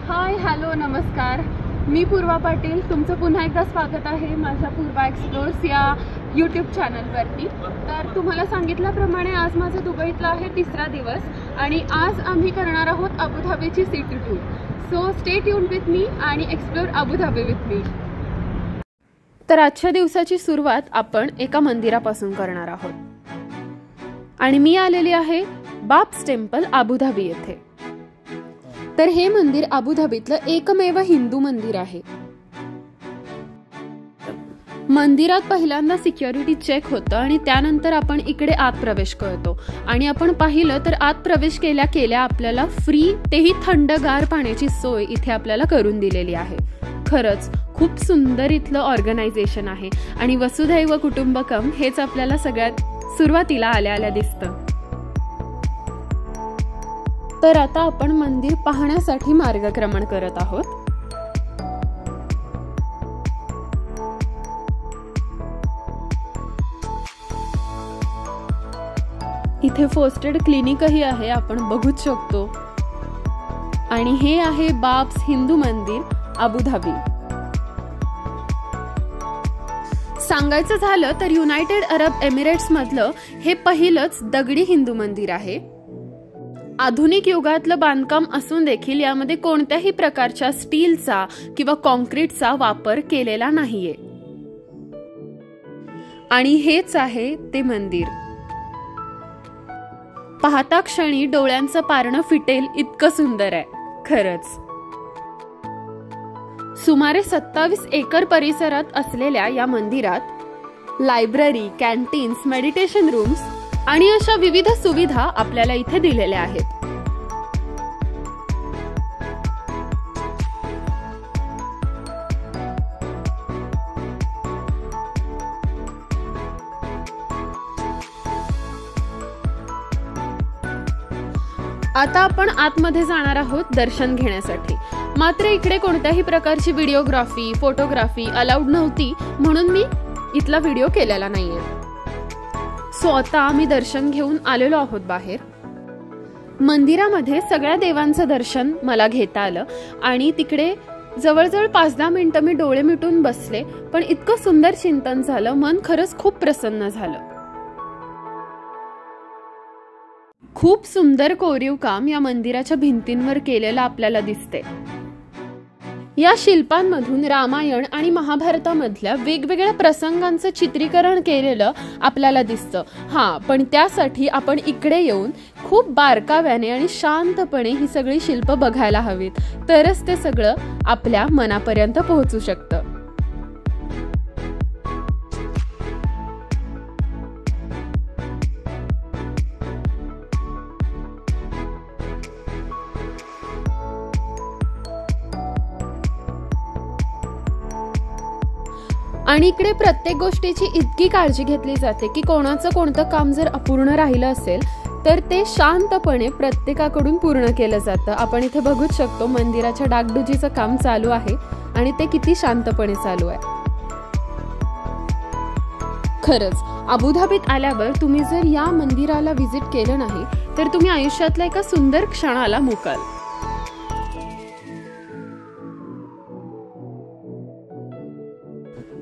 Hi hello नमस्कार, मी पूर्वा पाटील. तुमचं पुन्हा एकदा स्वागत आहे माझ्या पूर्वा एक्सप्लोर्स या यूट्यूब चॅनलवरती. तर तुम्हाला सांगितल्याप्रमाणे आज माझा दुबईतला आहे तिसरा दिवस आणि आज आम्ही करणार आहोत अबुधाबीची city tour. So stay tune with me आणि एक्सप्लोर अबुधाबी विथ मी. तर आजच्या दिवसाची सुरुवात आपण एका मंदिरापासून करणार आहोत आणि मी आलेली आहे बाब्स टेम्पल अबुधाबी येथे. तर हे मंदिर अबुधाबीतलं एकमेव हिंदू मंदिर आहे. मंदिरात पहिल्यांदा सिक्युरिटी चेक होतं आणि त्यानंतर आपण इकडे आत प्रवेश करतो आणि आपण पाहिलं तर आत प्रवेश केल्या केल्या आपल्याला फ्री तेही थंडगार पाण्याची सोय इथे आपल्याला करून दिलेली आहे. खरंच खूप सुंदर इथलं ऑर्गनायझेशन आहे आणि वसुधैव कुटुंबकम हेच आपल्याला सगळ्यात सुरुवातीला आल्या आल्या दिसतं. तर आता आपण मंदिर पाहण्यासाठी मार्गक्रमण करत आहोत. इथे फर्स्ट एड क्लिनिकही आहे, आपण बघूच शकतो. आणि हे आहे बाब्स हिंदू मंदिर अबुधाबी. सांगायचं झालं तर युनायटेड अरब एमिरेट्स मधलं हे पहिलंच दगडी हिंदू मंदिर आहे. आधुनिक युगातलं बांधकाम असून देखील यामध्ये कोणत्याही प्रकारच्या स्टीलचा किंवा कॉन्क्रीटचा वापर केलेला नाहीये. आणि हेच आहे ते मंदिर. पाहता क्षणी डोळ्यांचं पारणं फिटेल इतकं सुंदर आहे खरंच. सुमारे 27 एकर परिसरात असलेल्या या मंदिरात लायब्ररी, कॅन्टीन्स, मेडिटेशन रूम्स आणि अशा विविध सुविधा आपल्याला इथे दिलेल्या आहेत. आता आपण आतमध्ये जाणार आहोत दर्शन घेण्यासाठी. मात्र इकडे कोणत्याही प्रकारची व्हिडिओग्राफी, फोटोग्राफी अलाउड नव्हती म्हणून मी इथला व्हिडिओ केलेला नाहीये. सो आता आम्ही दर्शन घेऊन आलेलो आहोत बाहेर. मंदिरामध्ये सगळ्या देवांचं दर्शन मला घेता आलं आणि तिकडे जवळजवळ 5-10 मिनिटं मी डोळे मिटून बसले. पण इतकं सुंदर चिंतन झालं, मन खरंच खूप प्रसन्न झालं. खूप सुंदर कोरीव काम या मंदिराच्या भिंतींवर केलेलं आपल्याला दिसते. या शिल्पांमधून रामायण आणि महाभारतामधल्या वेगवेगळ्या प्रसंगांचं चित्रीकरण केलेलं आपल्याला दिसतं. पण त्यासाठी आपण इकडे येऊन खूप बारकाव्याने आणि शांतपणे ही सगळी शिल्प बघायला हवीत, तरच ते सगळं आपल्या मनापर्यंत पोहोचू शकतं. आणि इकडे प्रत्येक गोष्टीची इतकी काळजी घेतली जाते की कोणाचं कोणतं काम जर अपूर्ण राहिलं असेल तर ते शांतपणे प्रत्येकाकडून पूर्ण केलं जातं. आपण इथे बघूच शकतो मंदिराच्या डागडुजीचं काम चालू आहे आणि ते किती शांतपणे चालू आहे. खरंच अबुधाबीत आल्यावर तुम्ही जर या मंदिराला व्हिजिट केलं नाही तर तुम्ही आयुष्यातल्या एका सुंदर क्षणाला मुकाल.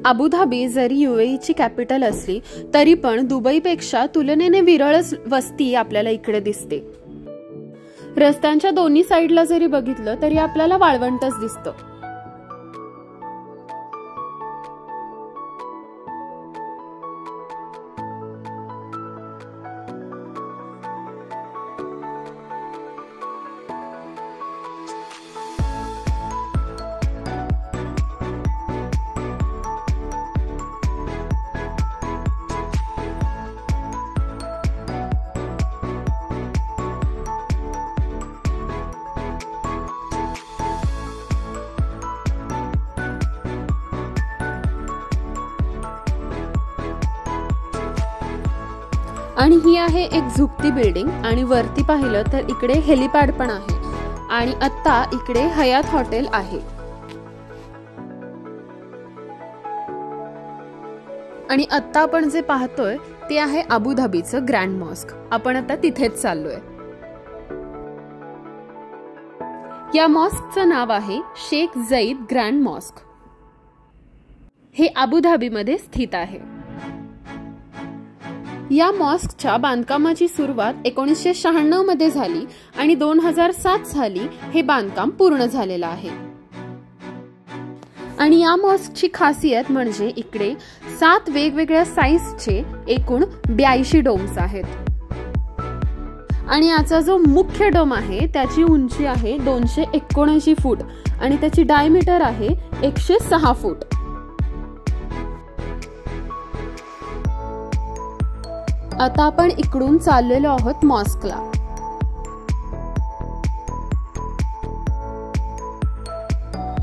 अबुधाबी जरी UAE ची कॅपिटल असली तरी पण दुबईपेक्षा तुलनेने विरळच वस्ती आपल्याला इकडे दिसते. रस्त्यांच्या दोन्ही साईडला जरी बघितलं तरी आपल्याला वाळवंटच दिसतं. आणि ही आहे एक झुकती बिल्डिंग आणि वरती पाहिलं तर इकडे हेलिपॅड पण आहे आणि आता इकडे हयात हॉटेल आहे. आणि आता आपण जे पाहतोय ते आहे अबुधाबीचं ग्रँड मॉस्क. आपण आता तिथेच चाललोय. या मॉस्कचं नाव आहे शेख झईद ग्रँड मॉस्क। हे अबुधाबीमध्ये स्थित आहे। या मॉस्कच्या बांधकामाची सुरुवात 1996 मध्ये झाली आणि 2007 साली हे बांधकाम पूर्ण झालेलं आहे। आणि या मॉस्कची खासियत म्हणजे इकडे 7 वेगवेगळ्या साईजचे एकूण 82 डोम्स आहेत। आणि याचा जो मुख्य डोम आहे त्याची उंची आहे 279 फूट आणि त्याची डायमीटर आहे 106 फूट। आता आपण इकडून चाललेलो आहोत मॉस्कला।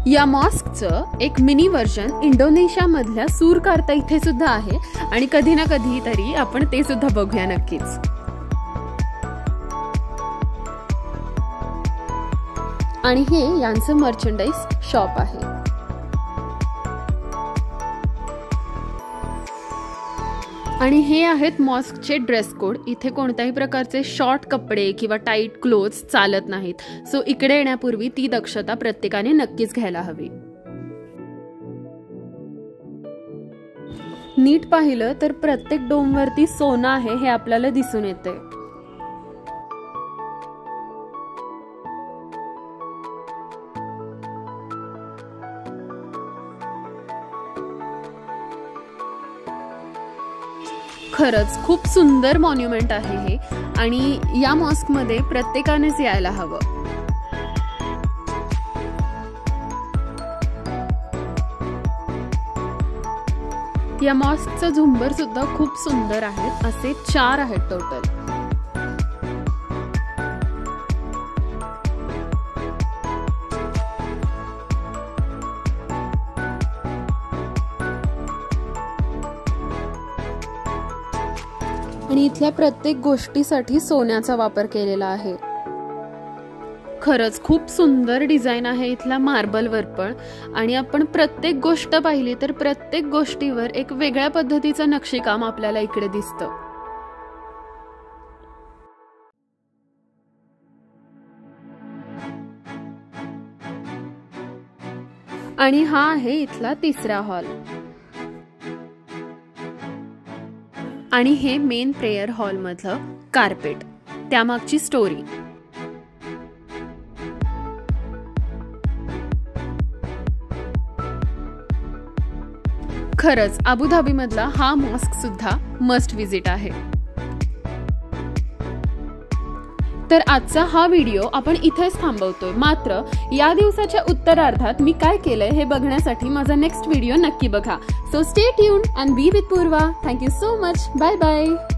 या मॉस्कचं एक मिनी व्हर्जन इंडोनेशिया मधल्या सूरकार्ता इथे सुद्धा आहे आणि कधी ना कधी तरी आपण ते सुद्धा बघूया नक्कीच। आणि हे यांचं मर्चंडाइज शॉप आहे। आणि हे आहेत मॉस्कचे ड्रेस कोड। इथे कोणत्याही प्रकारचे शॉर्ट कपडे किंवा टाईट क्लोथ्स चालत नाहीत। सो इकडे येण्यापूर्वी ती दक्षता प्रत्येकाने नक्कीच घ्यायला हवी। नीट पाहिलं तर प्रत्येक डोमवरती सोनं आहे हे आपल्याला दिसून येते। खरंच खूप सुंदर मॉन्युमेंट आहे हे आणि या मॉस्क मध्ये प्रत्येकानेच यायला हवं। या मॉस्कचं झुंबर सुद्धा खूप सुंदर आहे। असे 4 आहेत टोटल। आणि इथल्या प्रत्येक गोष्टीसाठी सोन्याचा वापर केलेला आहे। खरंच खूप सुंदर डिझाईन आहे इथल्या मार्बलवर पण। आणि आपण प्रत्येक गोष्ट पाहिली तर प्रत्येक गोष्टीवर एक वेगळ्या पद्धतीचं नक्षीकाम आपल्याला इकडे दिसतं। आणि हा आहे इथला तिसरा हॉल आणि हे मेन प्रेयर हॉल मधलं कार्पेट, त्यामागची स्टोरी। खरंच अबुधाबी मधला हा मॉस्क सुद्धा मस्ट विजिट आहे। तर आजचा हा व्हिडिओ आपण इथेच थांबवतोय। मात्र या दिवसाच्या उत्तरार्धात मी काय केलंय हे बघण्यासाठी माझा नेक्स्ट व्हिडिओ नक्की बघा। So stay tuned and be with Purva. Thank you so much. Bye bye.